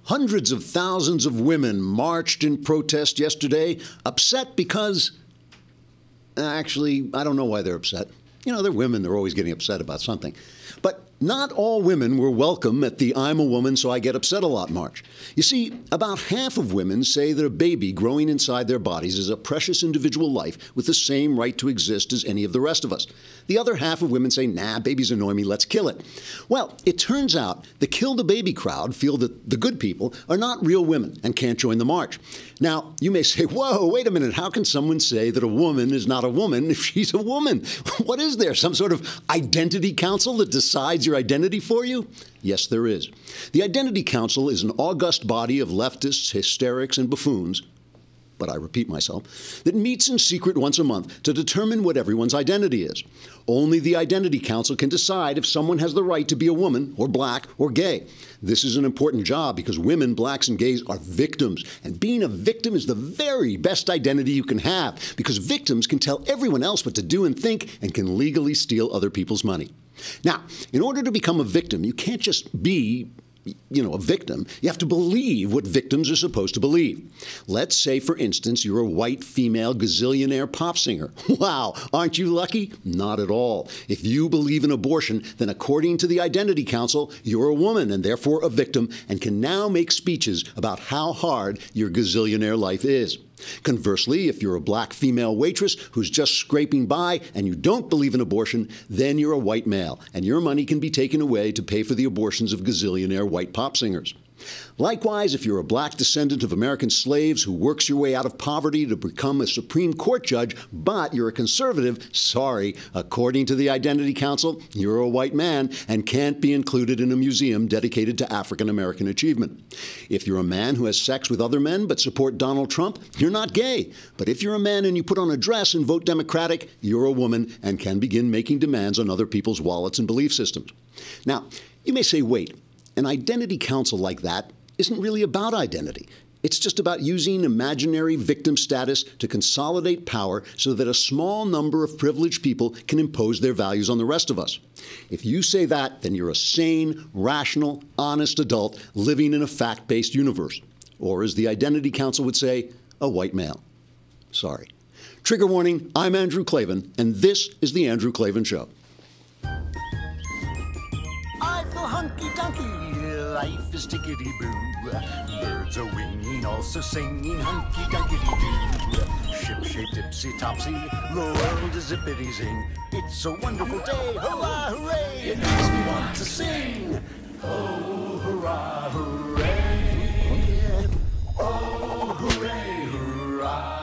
Hundreds of thousands of women marched in protest yesterday, upset because, actually, I don't know why they're upset. You know, they're women, they're always getting upset about something. But not all women were welcome at the I'm a woman so I get upset a lot march. You see, about half of women say that a baby growing inside their bodies is a precious individual life with the same right to exist as any of the rest of us. The other half of women say, nah, babies annoy me, let's kill it. Well, it turns out the kill the baby crowd feel that the good people are not real women and can't join the march. Now, you may say, whoa, wait a minute, how can someone say that a woman is not a woman if she's a woman? What is there, some sort of identity council that decides your identity for you? Yes, there is. The Identity Council is an august body of leftists, hysterics, and buffoons, but I repeat myself, that meets in secret once a month to determine what everyone's identity is. Only the Identity Council can decide if someone has the right to be a woman, or black, or gay. This is an important job because women, blacks, and gays are victims, and being a victim is the very best identity you can have, because victims can tell everyone else what to do and think and can legally steal other people's money. Now, in order to become a victim, you can't just be a victim. You have to believe what victims are supposed to believe. Let's say, for instance, you're a white female gazillionaire pop singer. Wow, aren't you lucky? Not at all. If you believe in abortion, then according to the Identity Council, you're a woman and therefore a victim and can now make speeches about how hard your gazillionaire life is. Conversely, if you're a black female waitress who's just scraping by and you don't believe in abortion, then you're a white male, and your money can be taken away to pay for the abortions of gazillionaire white pop singers. Likewise, if you're a black descendant of American slaves who works your way out of poverty to become a Supreme Court judge, but you're a conservative, sorry, according to the Identity Council, you're a white man and can't be included in a museum dedicated to African American achievement. If you're a man who has sex with other men but support Donald Trump, you're not gay. But if you're a man and you put on a dress and vote Democratic, you're a woman and can begin making demands on other people's wallets and belief systems. Now, you may say, wait, an identity council like that isn't really about identity. It's just about using imaginary victim status to consolidate power so that a small number of privileged people can impose their values on the rest of us. If you say that, then you're a sane, rational, honest adult living in a fact-based universe. Or as the Identity Council would say, a white male. Sorry. Trigger warning, I'm Andrew Klavan, and this is The Andrew Klavan Show. I feel hunky-dunky, life is tickety-boo. Birds are winging, also singing hunky-dunky-doo. Ship-shape, tipsy-topsy, the world is zippity-zing. It's a wonderful day, hurrah, hooray! It makes me want to sing. Oh, hurrah, hooray! Oh, hooray, hurrah!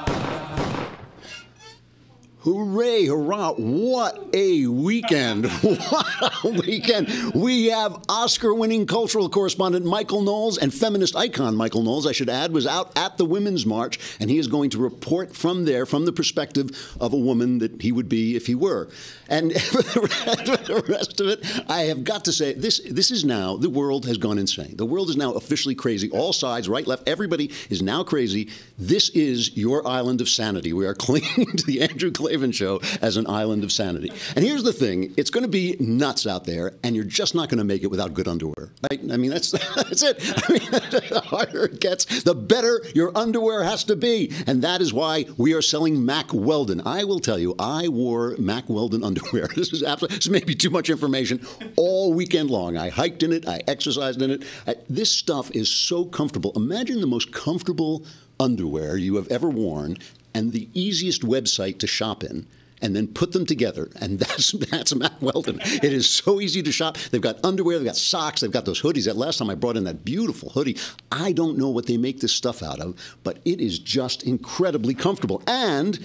Hooray, hurrah, what a weekend. What a weekend. We have Oscar-winning cultural correspondent Michael Knowles, and feminist icon Michael Knowles, I should add, was out at the Women's March, and he is going to report from there, from the perspective of a woman that he would be if he were. And for the rest of it, I have got to say, this is now, the world has gone insane. The world is now officially crazy. All sides, right, left, everybody is now crazy. This is your island of sanity. We are clinging to the Andrew Klavan Show as an island of sanity. And here's the thing. It's going to be nuts out there, and you're just not going to make it without good underwear. Right? I mean, that's it. I mean, the harder it gets, the better your underwear has to be. And that is why we are selling Mack Weldon. I will tell you, I wore Mack Weldon underwear. This is maybe too much information all weekend long. I hiked in it. I exercised in it. This stuff is so comfortable. Imagine the most comfortable underwear you have ever worn and the easiest website to shop in, and then put them together, and that's Mack Weldon. It is so easy to shop. They've got underwear, they've got socks, they've got those hoodies. That last time I brought in that beautiful hoodie. I don't know what they make this stuff out of, but it is just incredibly comfortable. And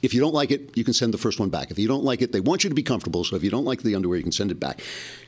if you don't like it, you can send the first one back. If you don't like it, they want you to be comfortable, so if you don't like the underwear, you can send it back.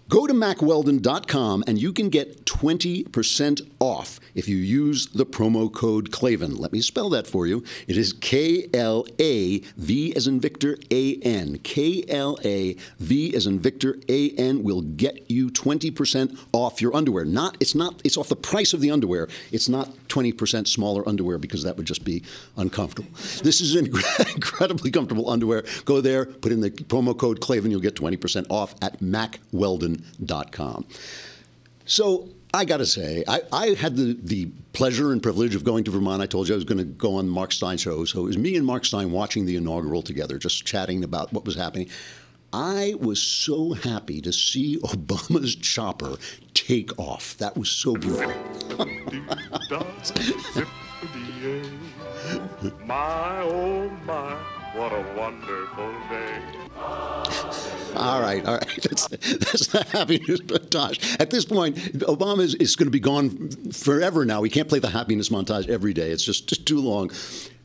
Go to MackWeldon.com and you can get 20% off if you use the promo code Klavan. Let me spell that for you. It is K-L-A-V as in Victor, A-N. K-L-A-V as in Victor, A-N will get you 20% off your underwear. It's off the price of the underwear. It's not 20% smaller underwear because that would just be uncomfortable. This is incredibly comfortable underwear. Go there, put in the promo code Klavan, you'll get 20% off at MackWeldon.com. So I got to say, I had the pleasure and privilege of going to Vermont. I told you I was going to go on the Mark Stein show. So it was me and Mark Stein watching the inaugural together, just chatting about what was happening. I was so happy to see Obama's chopper take off. That was so beautiful. My, oh my, what a wonderful day. All right. That's the happiness montage. At this point, Obama is going to be gone forever now. We can't play the happiness montage every day. It's just too long.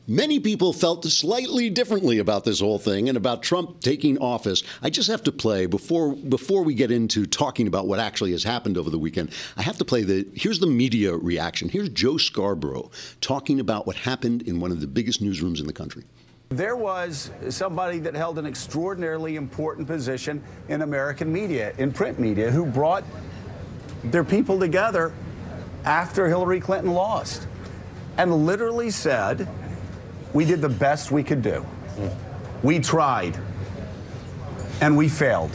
Many people felt slightly differently about this whole thing and about Trump taking office. I just have to play, before we get into talking about what actually has happened over the weekend, I have to play here's the media reaction. Here's Joe Scarborough talking about what happened in one of the biggest newsrooms in the country. There was somebody that held an extraordinarily important position in American media, in print media, who brought their people together after Hillary Clinton lost and literally said, we did the best we could do. We tried, and we failed.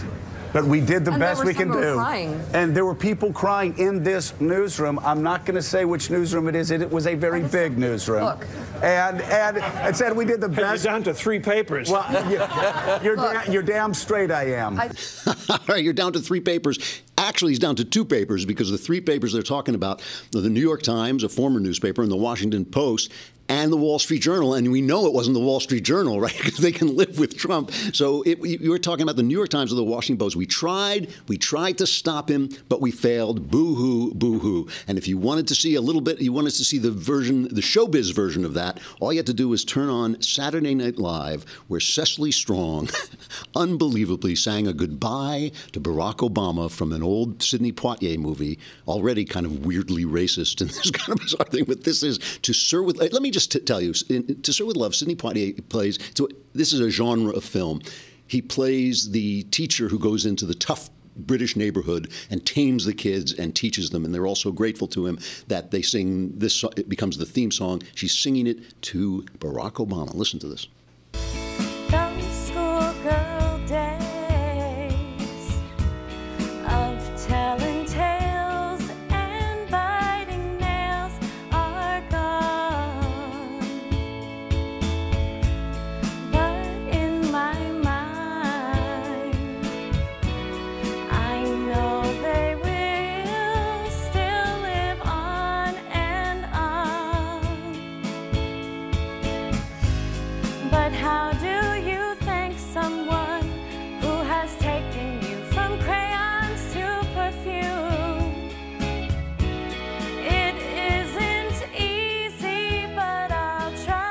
But we did the best we can do. Crying. And there were people crying in this newsroom. I'm not going to say which newsroom it is. It was a very big newsroom. Look. And it said we did the best. You're down to 3 papers. Well, you're damn straight I am. All right, you're down to 3 papers. Actually, he's down to 2 papers because the 3 papers they're talking about are the New York Times, a former newspaper, and the Washington Post, and the Wall Street Journal. And we know it wasn't the Wall Street Journal, right? Because they can live with Trump. So you were talking about the New York Times or the Washington Post. We tried to stop him, but we failed. Boo-hoo, boo-hoo. And if you wanted to see a little bit, you wanted to see the showbiz version of that, all you had to do was turn on Saturday Night Live, where Cecily Strong unbelievably sang a goodbye to Barack Obama from an old Sidney Poitier movie, already kind of weirdly racist and this kind of bizarre thing. But this is To Sir with... Let me just tell you, To Sir with Love, Sidney Poitier plays... This is a genre of film. He plays the teacher who goes into the tough British neighborhood and tames the kids and teaches them. And they're all so grateful to him that they sing this song. It becomes the theme song. She's singing it to Barack Obama. Listen to this. Those schoolgirl days of telling tales and biting nails are gone. But in my mind, I know they will still live on and on. But how do you thank someone who has taken you from crayons to perfume? It isn't easy, but I'll try.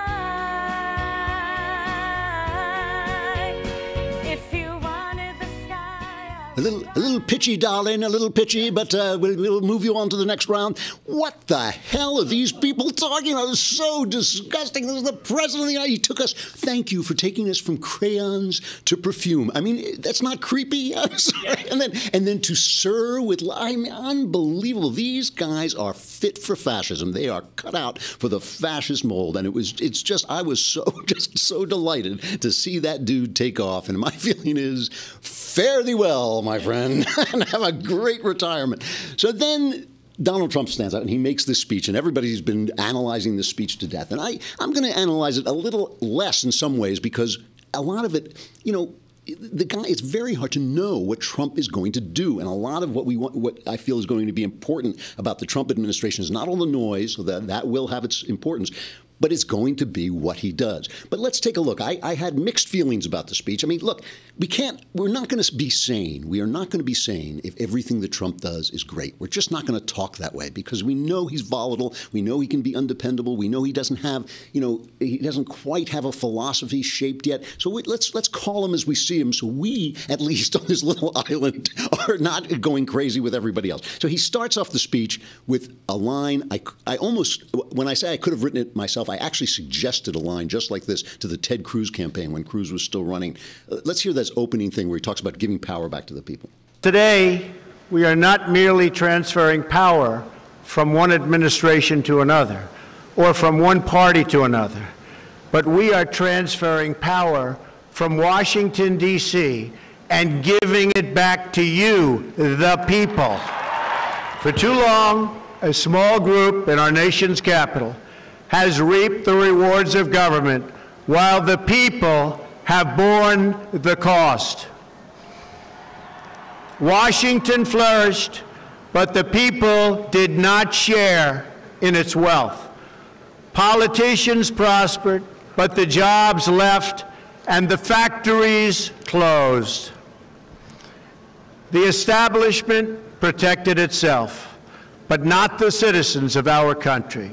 If you wanted the sky, A little pitchy, darling, a little pitchy, but we'll move you on to the next round. What the hell are these people talking about? It's so disgusting. This is the president of the United States. He took us. Thank you for taking us from crayons to perfume. I mean, that's not creepy. I'm sorry. And then To Sir with Love. I mean, unbelievable. These guys are fit for fascism. They are cut out for the fascist mold. And I was so delighted to see that dude take off. And my feeling is, fare thee well, my friend, and have a great retirement. So then Donald Trump stands up and he makes this speech, and everybody's been analyzing this speech to death. And I'm going to analyze it a little less in some ways because a lot of it, the guy, it's very hard to know what Trump is going to do. And a lot of what I feel is going to be important about the Trump administration is not all the noise, so that will have its importance, but it's going to be what he does. But let's take a look. I had mixed feelings about the speech. I mean, look, we're not going to be sane. We are not going to be sane if everything that Trump does is great. We're just not going to talk that way because we know he's volatile. We know he can be undependable. We know he doesn't have, he doesn't quite have a philosophy shaped yet. So let's call him as we see him so we, at least on this little island, are not going crazy with everybody else. So he starts off the speech with a line. I almost, when I say I could have written it myself, I actually suggested a line just like this to the Ted Cruz campaign when Cruz was still running. Let's hear this opening thing where he talks about giving power back to the people. Today, we are not merely transferring power from one administration to another or from one party to another, but we are transferring power from Washington, D.C., and giving it back to you, the people. For too long, a small group in our nation's capital has reaped the rewards of government while the people have borne the cost. Washington flourished, but the people did not share in its wealth. Politicians prospered, but the jobs left and the factories closed. The establishment protected itself, but not the citizens of our country.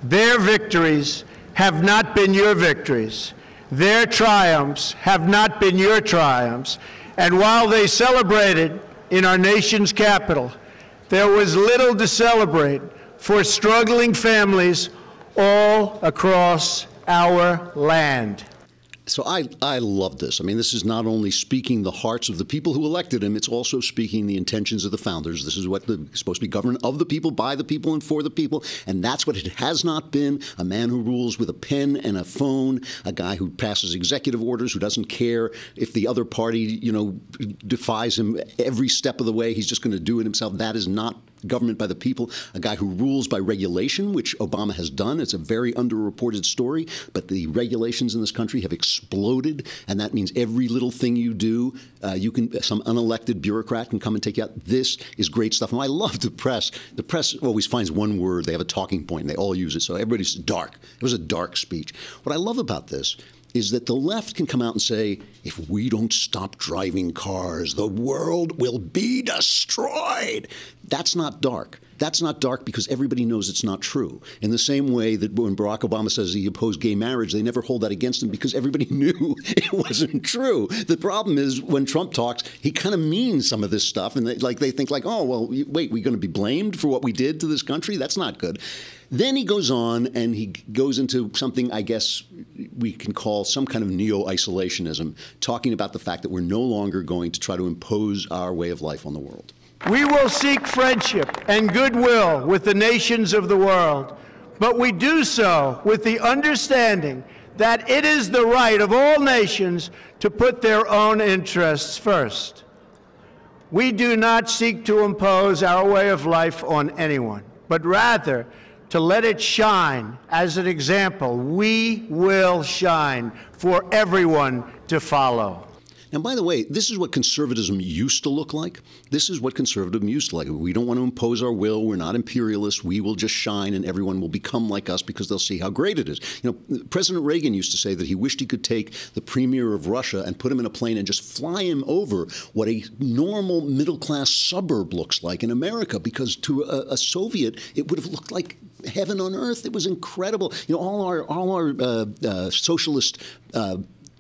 Their victories have not been your victories. Their triumphs have not been your triumphs. And while they celebrated in our nation's capital, there was little to celebrate for struggling families all across our land. So I love this. I mean, this is not only speaking the hearts of the people who elected him, it's also speaking the intentions of the founders. This is what it's supposed to be, government of the people, by the people, and for the people. And that's what it has not been. A man who rules with a pen and a phone, a guy who passes executive orders, who doesn't care if the other party, you know, defies him every step of the way. He's just going to do it himself. That is not government by the people. A guy who rules by regulation, which Obama has done. It's a very underreported story, but the regulations in this country have exploded, and that means every little thing you do, some unelected bureaucrat can come and take you out. This is great stuff. And I love the press. The press always finds one word. They have a talking point, and they all use it. So everybody's dark. It was a dark speech. What I love about this is that the left can come out and say, if we don't stop driving cars, the world will be destroyed. That's not dark. That's not dark because everybody knows it's not true. In the same way that when Barack Obama says he opposed gay marriage, they never hold that against him because everybody knew it wasn't true. The problem is when Trump talks, he kind of means some of this stuff, and they think like, oh, well, wait, we're going to be blamed for what we did to this country? That's not good. Then he goes on and he goes into something I guess we can call some kind of neo-isolationism, talking about the fact that we're no longer going to try to impose our way of life on the world. We will seek friendship and goodwill with the nations of the world, but we do so with the understanding that it is the right of all nations to put their own interests first. We do not seek to impose our way of life on anyone, but rather to let it shine as an example. We will shine for everyone to follow. And by the way, this is what conservatism used to look like. This is what conservatism used to look like. We don't want to impose our will. We're not imperialists. We will just shine and everyone will become like us because they'll see how great it is. You know, President Reagan used to say that he wished he could take the premier of Russia and put him in a plane and just fly him over what a normal middle-class suburb looks like in America, because to a Soviet, it would have looked like heaven on earth. It was incredible. You know, all our socialist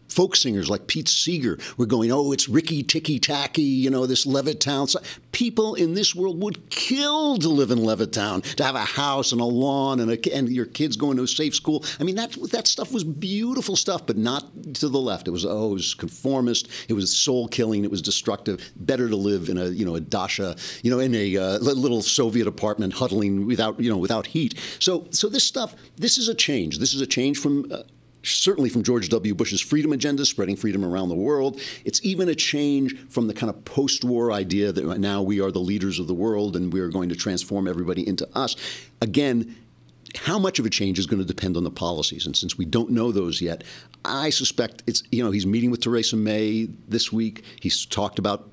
folk singers like Pete Seeger were going, oh, it's Ricky Ticky Tacky, you know, this Levittown. So people in this world would kill to live in Levittown, to have a house and a lawn and your kids going to a safe school. I mean, that stuff was beautiful stuff, but not to the left. It was conformist. It was soul killing. It was destructive. Better to live in a dacha, in a little Soviet apartment huddling without heat. So this stuff, this is a change. This is a change from certainly from George W. Bush's freedom agenda, spreading freedom around the world. It's even a change from the kind of post-war idea that now we are the leaders of the world and we are going to transform everybody into us. Again, how much of a change is going to depend on the policies, and since we don't know those yet, I suspect it's, he's meeting with Theresa May this week. He's talked about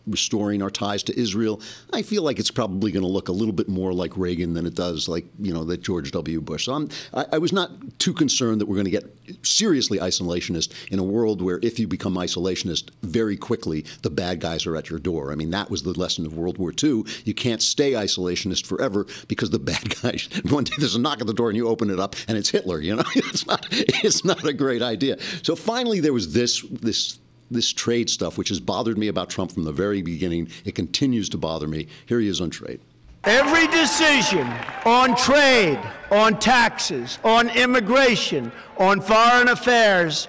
restoring our ties to Israel. I feel like it's probably going to look a little bit more like Reagan than it does like, that George W. Bush. So I was not too concerned that we're going to get seriously isolationist in a world where if you become isolationist very quickly, the bad guys are at your door. I mean, that was the lesson of World War II. You can't stay isolationist forever because the bad guys, one day there's a knock at the door and you open it up and it's Hitler, It's not a great idea. So finally there was this trade stuff, which has bothered me about Trump from the very beginning. It continues to bother me. Here he is on trade. Every decision on trade, on taxes, on immigration, on foreign affairs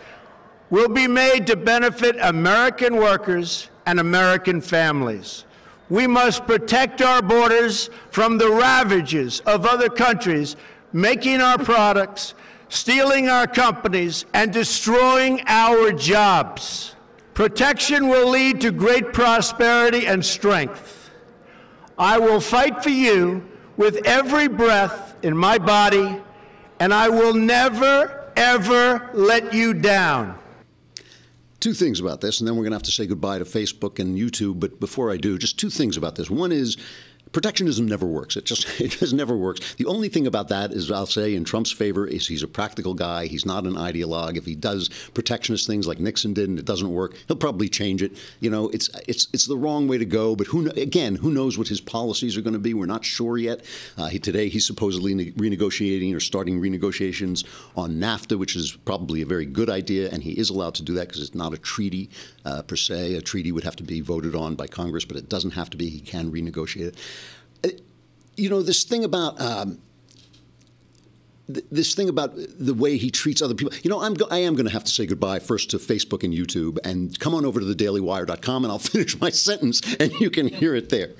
will be made to benefit American workers and American families. We must protect our borders from the ravages of other countries making our products, stealing our companies, and destroying our jobs. Protection will lead to great prosperity and strength. I will fight for you with every breath in my body, and I will never, ever let you down. Two things about this, and then we're going to have to say goodbye to Facebook and YouTube. But before I do, just two things about this. One is protectionism never works. It just never works. The only thing about that is, I'll say, in Trump's favor, is he's a practical guy. He's not an ideologue. If he does protectionist things like Nixon did and it doesn't work, he'll probably change it. You know, it's the wrong way to go. But who knows what his policies are going to be? We're not sure yet. Today he's supposedly renegotiating or starting renegotiations on NAFTA, which is probably a very good idea, and he is allowed to do that because it's not a treaty per se. A treaty would have to be voted on by Congress, but it doesn't have to be. He can renegotiate it. You know, this thing about the way he treats other people. You know, I am going to have to say goodbye first to Facebook and YouTube, and come on over to thedailywire.com, and I'll finish my sentence, and you can hear it there.